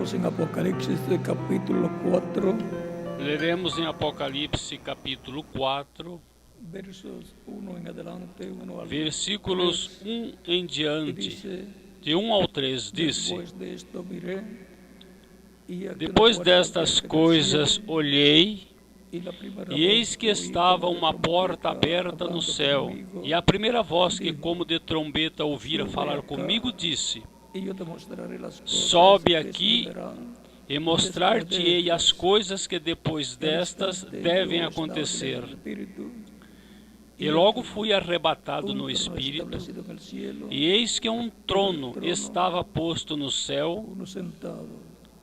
Leemos en Apocalipsis capítulo 4, Leremos em Apocalipse capítulo 4, versos 1 en adelante, 1 al versículos 1 em 3, y diante, dice: de 1 ao 3, disse: Después de esto miré, y aquí Depois una puerta destas abierta en el coisas cielo, olhei, y la primera e voz eis que oí estava como de uma porta trompeta aberta no hablando céu, conmigo, e a primeira voz que dijo: como de trombeta ouvira Sube falar acá, comigo disse: y yo te mostraré las cosas Sobe que aqui sucederán e después mostrar-te-ei de as estas. coisas que depois Y al destas instante devem yo estaba en acontecer. el espíritu, E y logo aquí fui arrebatado un no trono espírito, establecido en el cielo, e eis que um trono trono estava posto no céu, uno sentado,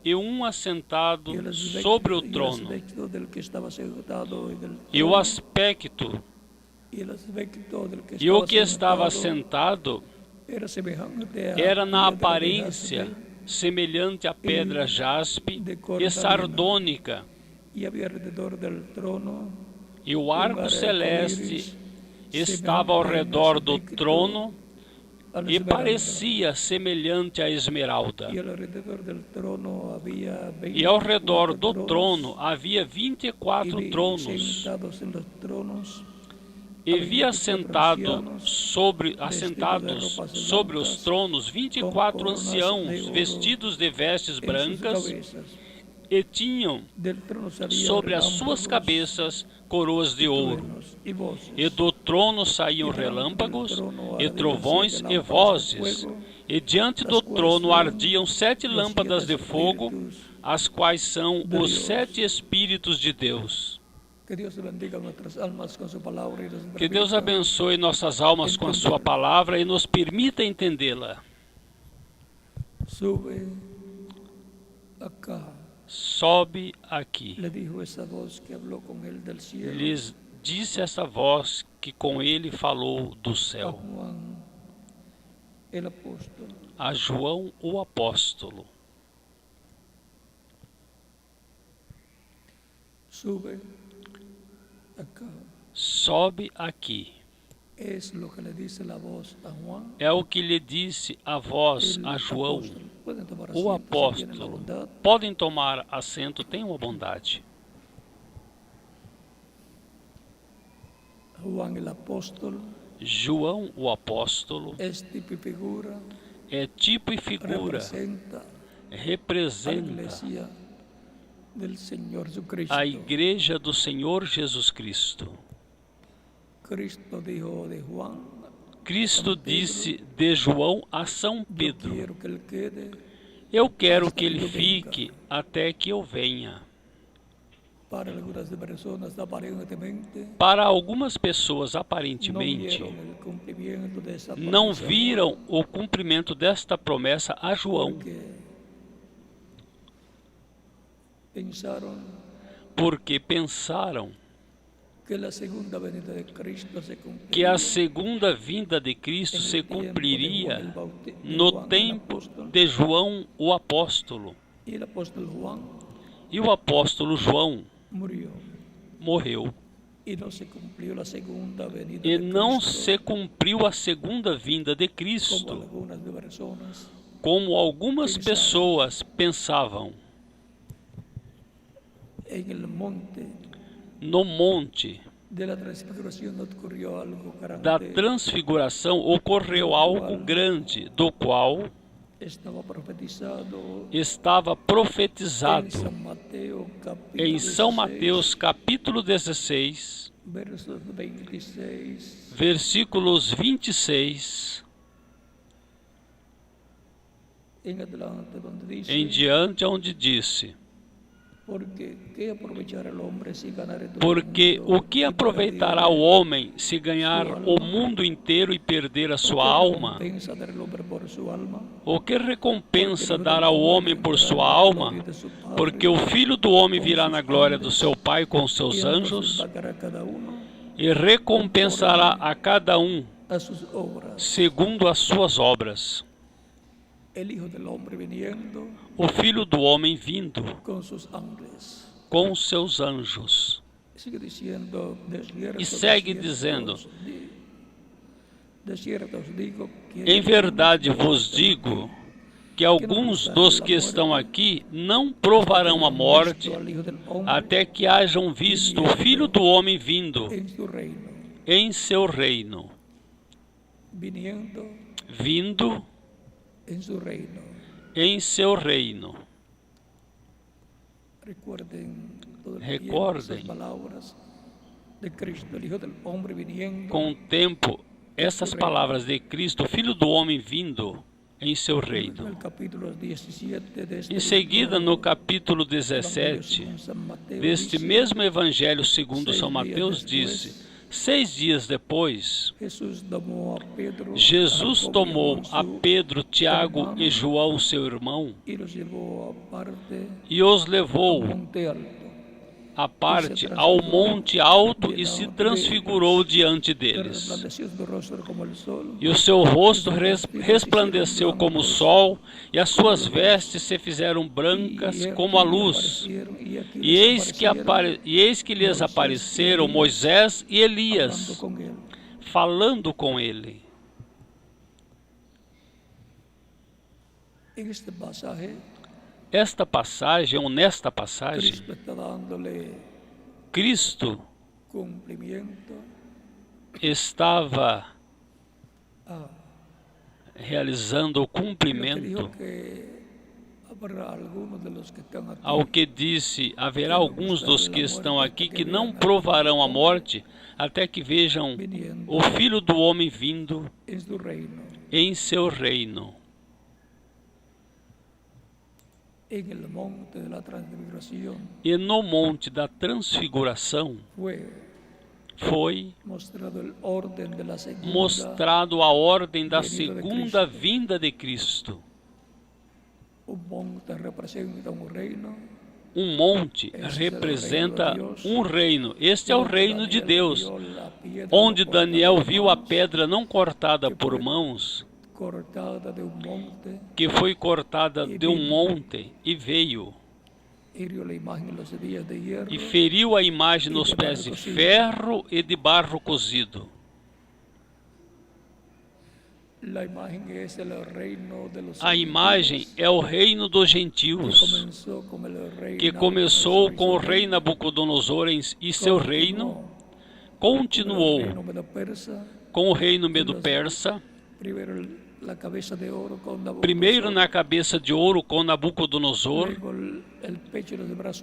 e um assentado y el sobre o aspecto trono. del que estaba sentado en el E o trono, aspecto y el aspecto del que e o estaba que estava sentado sentado era semejante a era na piedra de aparência jaspe semelhante a pedra jaspe de e cornalina, sardônica, y había alrededor del trono e o un arco celeste arcoíris estava ao semejante en redor do aspecto trono a la e esmeralda. parecia semelhante à esmeralda. Y alrededor del trono había E ao redor 24 do tronos, trono havia y 24 vi tronos, sentados en los tronos e a vi 24 ancianos assentados sobre os tronos 24 anciãos vestidos de vestes en sus brancas, cabezas. e tinham Del trono salían sobre as suas relámpagos cabeças coroas de y ouro. truenos y voces. E do trono saíam E delante del relâmpagos, trono e ardían trovões, 7 e lámparas de vozes. fuego, E diante do las cuales trono son ardiam 7 los lâmpadas 7 de fogo, espíritus as quais são de os Dios. 7 Espíritos de Deus. Que Dios bendiga nuestras almas con su palabra y nos Que Deus permita abençoe nossas almas com a sua palavra e nos permita entendê-la. Sube acá, Sobe aqui. le dijo esa voz que habló con él del cielo Lhes disse essa voz que com ele falou do a céu. Juan el apóstol. A João o apóstolo. Sube acá. Sobe aqui. Es lo que le dice la voz a Juan, É o que lhe disse a voz el a João, apóstol. Pueden tomar o asiento si tienen la apóstolo. bondad. Podem tomar assento, tenham a bondade. Juan el apóstol João o apóstolo es tipo y figura, é tipo e figura, representa a representa iglesia del Señor Jesucristo. a igreja do Senhor Jesus Cristo. Cristo dijo de Juan: Cristo disse de João a São yo Pedro: quiero que él quede Eu quero que ele fique até que eu venha. para algunas personas aparentemente Para algumas pessoas, no aparentemente, vieron el cumplimiento de esa não promesa, viram o cumprimento desta promessa a João, porque pensaram porque pensaram que la segunda venida de Cristo se cumpliría que a segunda vinda de Cristo se cumpriria no tempo de João o apóstolo. y el apóstol Juan E o apóstolo João murió morreu. y no se cumplió la segunda venida E de não Cristo, se cumpriu a segunda vinda de como Cristo, algunas personas como algumas pessoas pensavam. en el monte No monte de la transfiguración ocurrió algo da grande. transfiguração ocorreu algo grande, do qual Estava profetizado em São Mateus capítulo 16, versos 26 versículos 26 en adelante, donde dice: em diante, onde disse: Porque o que aproveitará o homem se ganhar o mundo inteiro e perder a sua alma? O que recompensa dará o homem por sua alma? Porque o Filho do Homem virá na glória do seu Pai com os seus anjos e recompensará a cada um segundo as suas obras. O Filho do Homem vindo com os seus anjos. E segue dizendo: em verdade vos digo que alguns dos que estão aqui não provarão a morte até que hajam visto o Filho do Homem vindo em seu reino. Vindo em seu reino. Recordem com o tempo essas palavras de Cristo, Filho do Homem vindo em seu reino. Em seguida, no capítulo 17 deste mesmo Evangelho segundo São Mateus, disse: 6 dias depois, Jesus tomou a Pedro, Tiago e João, seu irmão, e os levou à parte ao monte alto e se transfigurou diante deles. E o seu rosto resplandeceu como o sol, e as suas vestes se fizeram brancas como a luz. E eis que lhes apareceram Moisés e Elias, falando com ele. Esta passagem, ou nesta passagem, Cristo estava realizando o cumprimento ao que disse: haverá alguns dos que estão aqui que não provarão a morte até que vejam o Filho do Homem vindo em seu reino. E no monte da transfiguração foi mostrado a ordem da segunda vinda de Cristo. Um monte representa um reino. Este é o reino de Deus, onde Daniel viu a pedra não cortada por mãos, que foi cortada de um monte, e veio e feriu a imagem nos pés de ferro e de barro cozido. A imagem é o reino dos gentios, que começou com o rei Nabucodonosor e seu reino, continuou com o reino medo-persa, primeiro na cabeça de ouro com Nabucodonosor,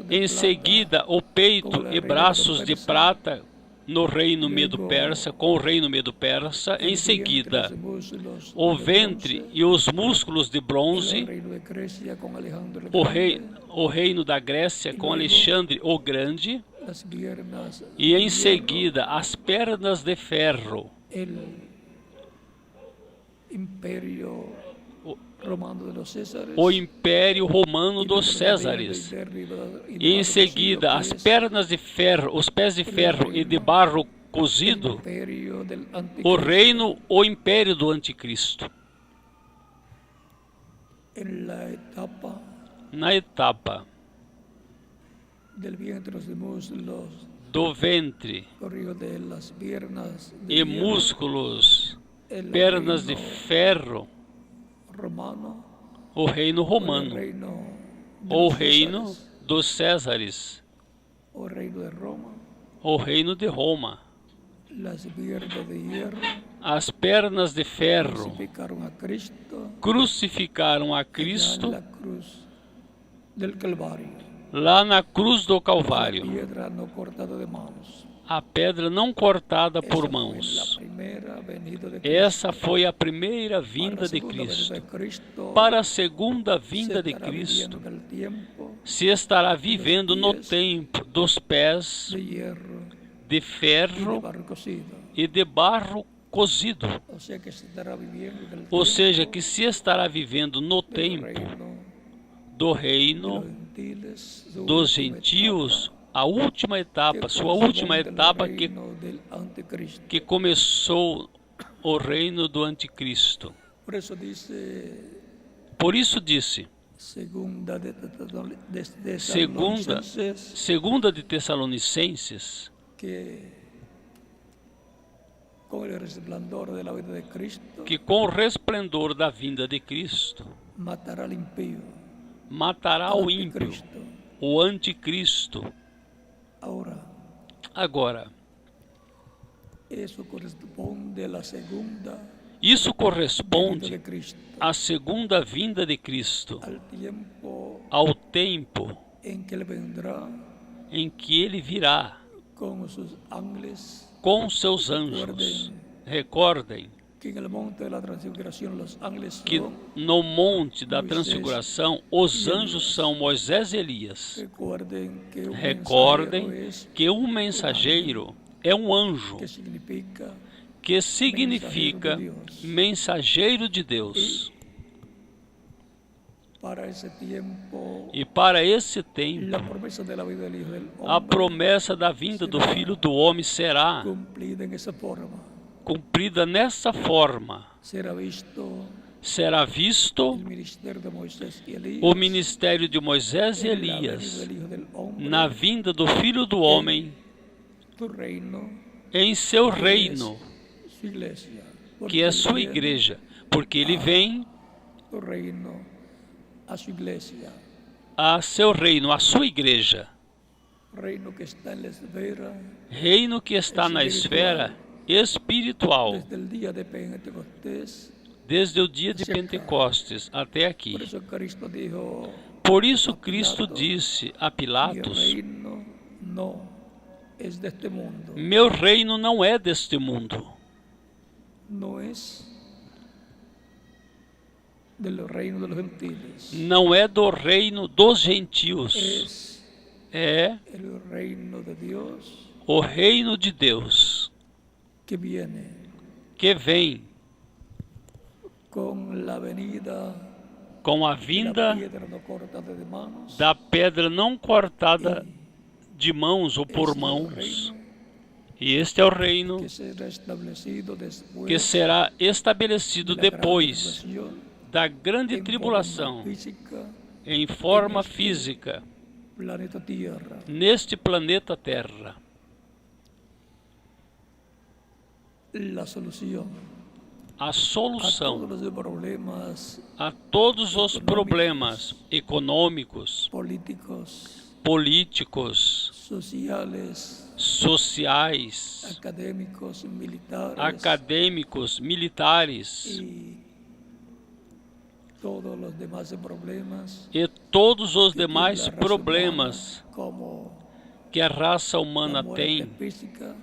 em seguida o peito e braços de prata no reino medo-persa, com o reino medo-persa, em seguida o ventre e os músculos de bronze, o reino da Grécia com Alexandre o Grande, e em seguida as pernas de ferro, o Império Romano dos Césares, e em seguida as pernas de ferro, os pés de ferro e de barro cozido, o Império do Anticristo. Na etapa do ventre e músculos, pernas de ferro, o reino romano, ou reino dos Césares, o reino de Roma. As pernas de ferro crucificaram a Cristo lá na cruz do Calvário. A pedra não cortada por mãos. Essa foi a primeira vinda de Cristo. Para a segunda vinda de Cristo, se estará vivendo no tempo dos pés de ferro e de barro cozido. Ou seja, que se estará vivendo no tempo do reino dos gentios, a última etapa, sua última etapa, que começou o reino do Anticristo. Por isso disse, segunda de Tessalonicenses, que com o resplendor da vinda de Cristo, matará al impío, matará o ímpio, anticristo. o anticristo. Agora, isso corresponde à segunda isso corresponde de Cristo, à segunda vinda de Cristo, ao ao tempo em que ele vendrá em que ele virá com os seus ángeles. com seus anjos. Recordem Que no monte da transfiguração os ángeles que são, no monte da Moisés transfiguração os e anjos Elias. são Moisés e Elias. Recordem que o mensageiro Recordem que um mensageiro é um anjo, que significa que significa mensageiro de Deus. para esse tempo E para esse tempo, a promessa da vida do Hijo del a Hombre promessa da vinda do Filho do Homem será cumprida em essa forma. cumprida nessa forma. Será visto Será visto o ministério de Moisés e Elias, o ministério de Moisés e en la venida Elias del Hijo del Hombre, na vinda do Filho do Homem tu reino, em seu reino, su iglesia, que é sua igreja, porque ele vem tu reino, a sua iglesia, a seu reino, a sua igreja, reino que está en la esfera, reino que está na esfera espiritual, desde el día de Pentecostés. desde o dia de Pentecostes até aqui. Por isso Cristo dijo, Por isso Cristo disse a mi Pilatos: reino no es de este mundo, meu reino não é deste mundo, no es del reino de los gentiles, não é do reino dos gentios, es é el reino de Dios o reino de Deus que viene que vem con la venida com a de la vinda piedra no cortada de manos, da pedra não cortada de mãos ou por Este é o mãos. reino E este é o reino que será establecido después que será estabelecido de la gran depois tribulación, da grande en tribulação, forma física, em forma física, planeta Tierra. neste planeta Terra. La solución A a solução todos los problemas a todos os problemas econômicos, políticos, políticos, sociales, sociais, académicos, militares acadêmicos, militares y todos los demás problemas e todos os que tiene demais la raza problemas humana, como que a raça humana la muerte tem, física,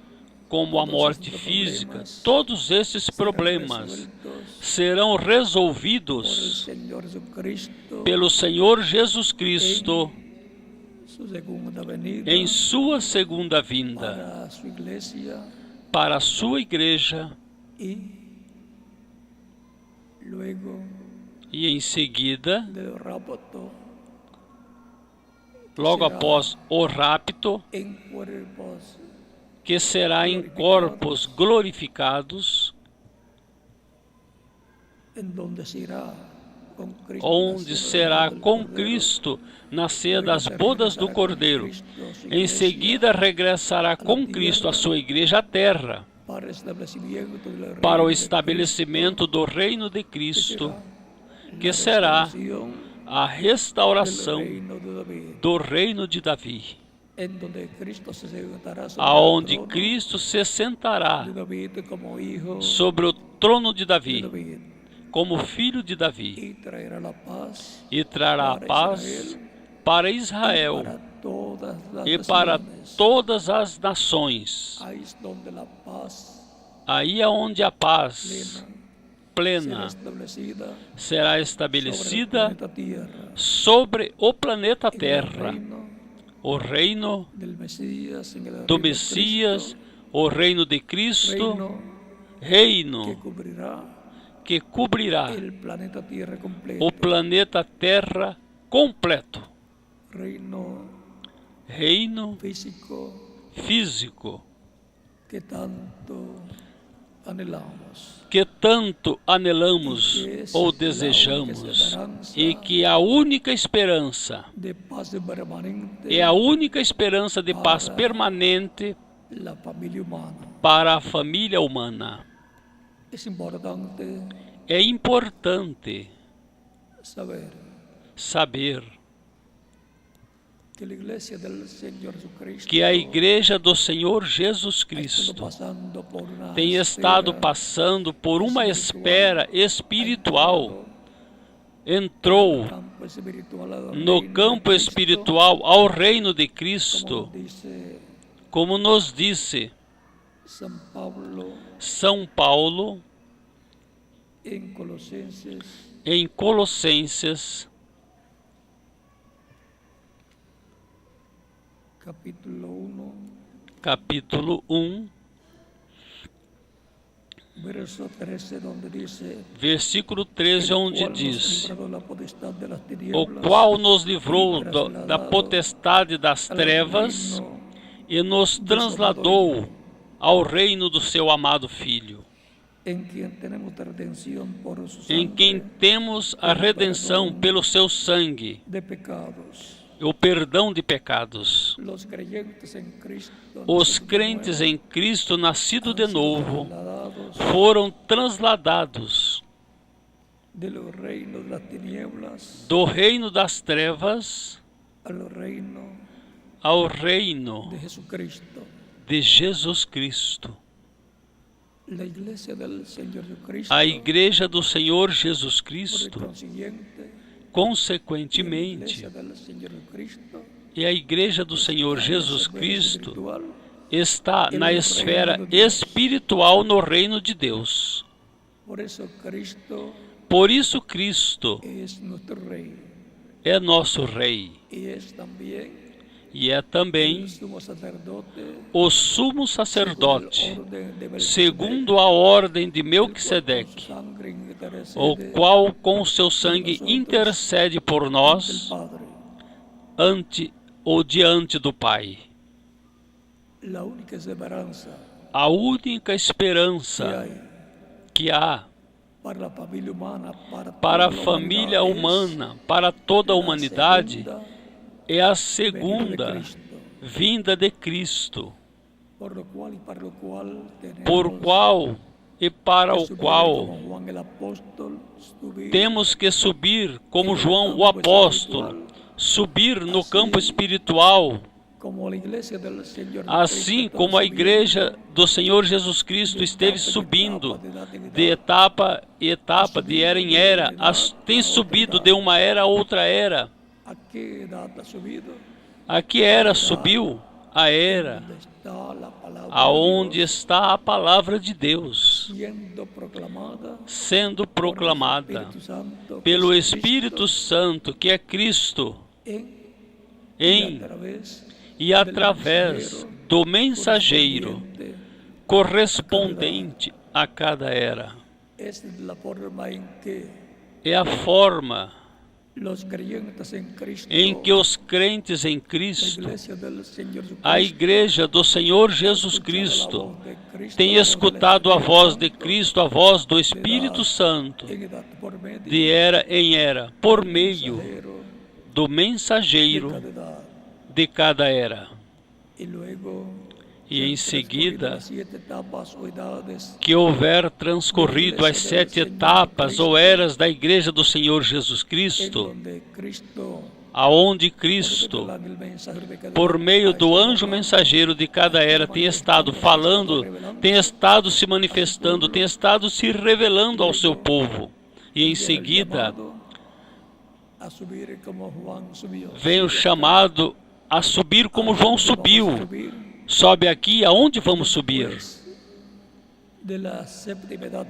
como a todos morte esses física, problemas todos esses serão problemas resueltos serão por el resolvidos Señor Jesucristo pelo Senhor Jesus Cristo su segunda venida em sua segunda vinda para su iglesia para a sua igreja y luego e em seguida, del rapto logo após o rapto, en cuerpos que será em corpos glorificados, en donde será con Cristo onde nacido será del com Cordero. Cristo na ceia das bodas do Cordeiro. Em seguida regressará com Cristo a sua igreja à terra, para establecimiento del reino para o de estabelecimento do reino de Cristo, Cristo, que la será restauración a del restauração reino de David, do reino de Davi, en donde Cristo se sentará sobre aonde el trono Cristo se sentará de David como hijo sobre o trono de de Davi, David como filho de Davi, y traerá la paz e trará a para paz Israel para y Israel para todas las e para naciones. todas as nações. Ahí es donde la paz Aí é onde a paz será plena establecida será sobre el estabelecida planeta Tierra, sobre o planeta en el Terra, reino o reino del Mesías, en el do reino de Messias, Cristo, o reino de Cristo, reino que reino cubrirá que cobrirá el planeta Tierra completo, o planeta Terra completo, reino físico físico que tanto anhelamos. que tanto anelamos ou desejamos, e que a única esperança De paz permanente é a única esperança de paz permanente la familia humana. para a família humana. Es importante É importante saber que a Igreja do Senhor que a Igreja do Senhor Jesus Jesus Cristo tem estado passando por uma espera espiritual, entrou no campo espiritual ao reino de Cristo, como nos disse São Paulo em Colossenses, capítulo 1, versículo 13, onde diz: o qual nos livrou da potestade das trevas e nos transladou ao reino do seu amado Filho, em quem temos a redenção pelo seu sangue, o perdão de pecados. Os crentes em Cristo, nascidos de novo, foram transladados do reino das trevas ao reino de Jesus Cristo. A Igreja do Senhor Jesus Cristo, consequentemente, e a Igreja do Senhor Jesus Cristo está na esfera espiritual no reino de Deus. Por isso Cristo é nosso Rei e é também o sumo sacerdote, segundo a ordem de Melquisedeque, o qual com o seu sangue intercede por nós diante do Pai. A única esperança que há para a família humana, para toda a humanidade, é a segunda vinda de Cristo, por qual e para o qual temos que subir, como João o apóstolo, subir no campo espiritual, assim como a Igreja do Senhor Jesus Cristo esteve subindo de etapa em etapa, de era em era, tem subido de uma era a outra era. A que era subiu? A era aonde está a palavra de Deus sendo proclamada pelo Espírito Santo, que é Cristo, em e através do mensageiro correspondente a cada era. É a forma em que os crentes em Cristo, a Igreja do Senhor Jesus Cristo, tem escutado a voz de Cristo, a voz do Espírito Santo, de era em era, por meio do mensageiro de cada era. E em seguida, que houver transcorrido as 7 etapas ou eras da Igreja do Senhor Jesus Cristo, aonde Cristo, por meio do anjo mensageiro de cada era, tem estado falando, tem estado se manifestando, tem estado se revelando ao seu povo. E em seguida, vem o chamado a subir como João subiu. Sobe aqui, aonde vamos subir?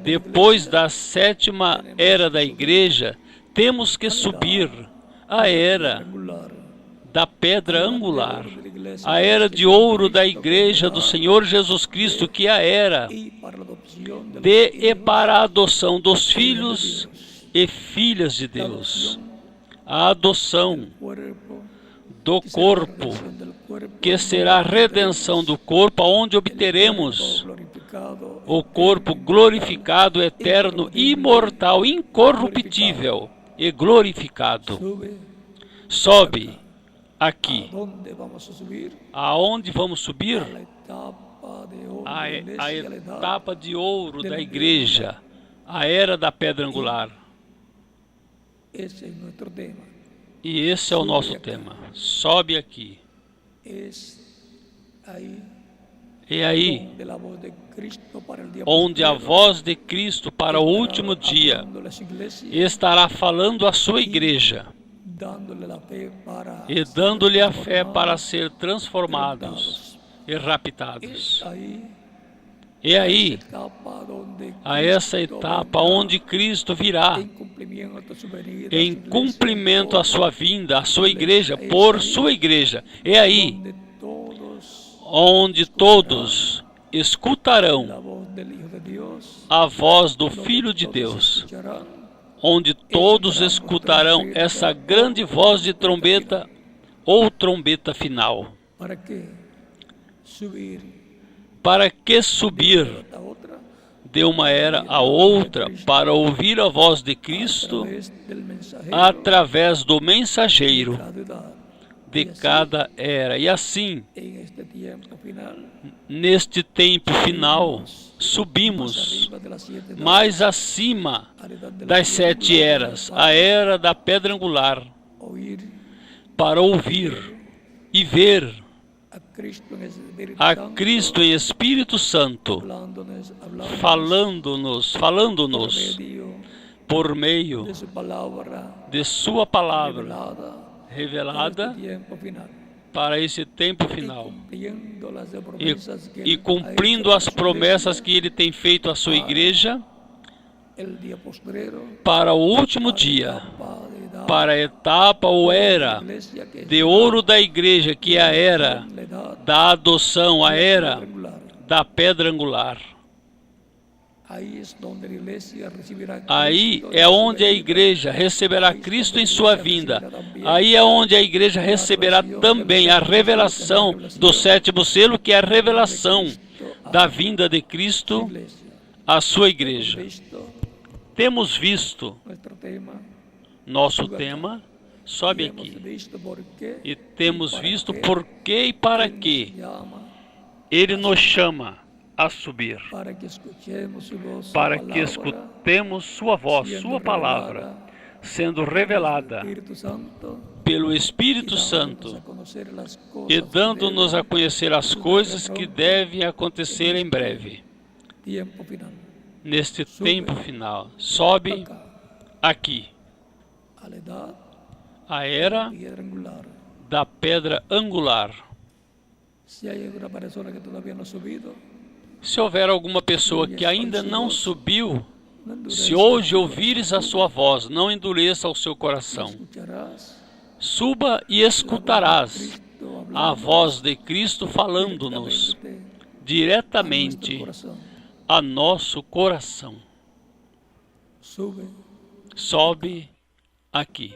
Depois da 7ª era da Igreja, temos que subir a era da pedra angular, a era de ouro da Igreja do Senhor Jesus Cristo, que é a era de e para a adoção dos filhos e filhas de Deus. A adoção do corpo, que será a redenção do corpo, onde obteremos o corpo glorificado, eterno, imortal, incorruptível e glorificado. Sobe aqui. Aonde vamos subir? A etapa de ouro da Igreja, a era da pedra angular. Esse é nosso tema. E esse é o nosso tema. Sobe aqui. E aí, onde a voz de Cristo para o último dia estará falando à sua igreja e dando-lhe a fé para ser transformados e raptados. E aí, a essa etapa onde Cristo virá em cumprimento à sua vinda, à sua igreja, por sua igreja. E aí, onde todos escutarão a voz do Filho de Deus, onde todos escutarão essa grande voz de trombeta ou trombeta final. Para que subir de uma era a outra para ouvir a voz de Cristo através do mensageiro de cada era? E assim, neste tempo final, subimos mais acima das 7 eras, a era da pedra angular, para ouvir e ver a Cristo em Espírito Santo, falando-nos por meio de sua palavra revelada para esse tempo final e cumprindo as promessas que Ele tem feito à sua igreja para o último dia, para a etapa ou era de ouro da igreja, que é a era da adoção, a era da pedra angular. Aí é onde a igreja receberá Cristo em sua vinda. Aí é onde a igreja receberá também a revelação do 7º selo, que é a revelação da vinda de Cristo à sua igreja. Temos visto nosso tema, sobe aqui, e temos visto por que e para que Ele nos chama a subir, para que escutemos sua voz, sua palavra, sendo revelada pelo Espírito Santo e dando-nos a conhecer as coisas que devem acontecer em breve. Neste tempo final, sobe aqui a era da pedra angular. Se houver alguma pessoa que ainda não subiu, se hoje ouvires a sua voz, não endureça o seu coração. Suba e escutarás a voz de Cristo falando-nos diretamente a nosso coração. Sobe aqui.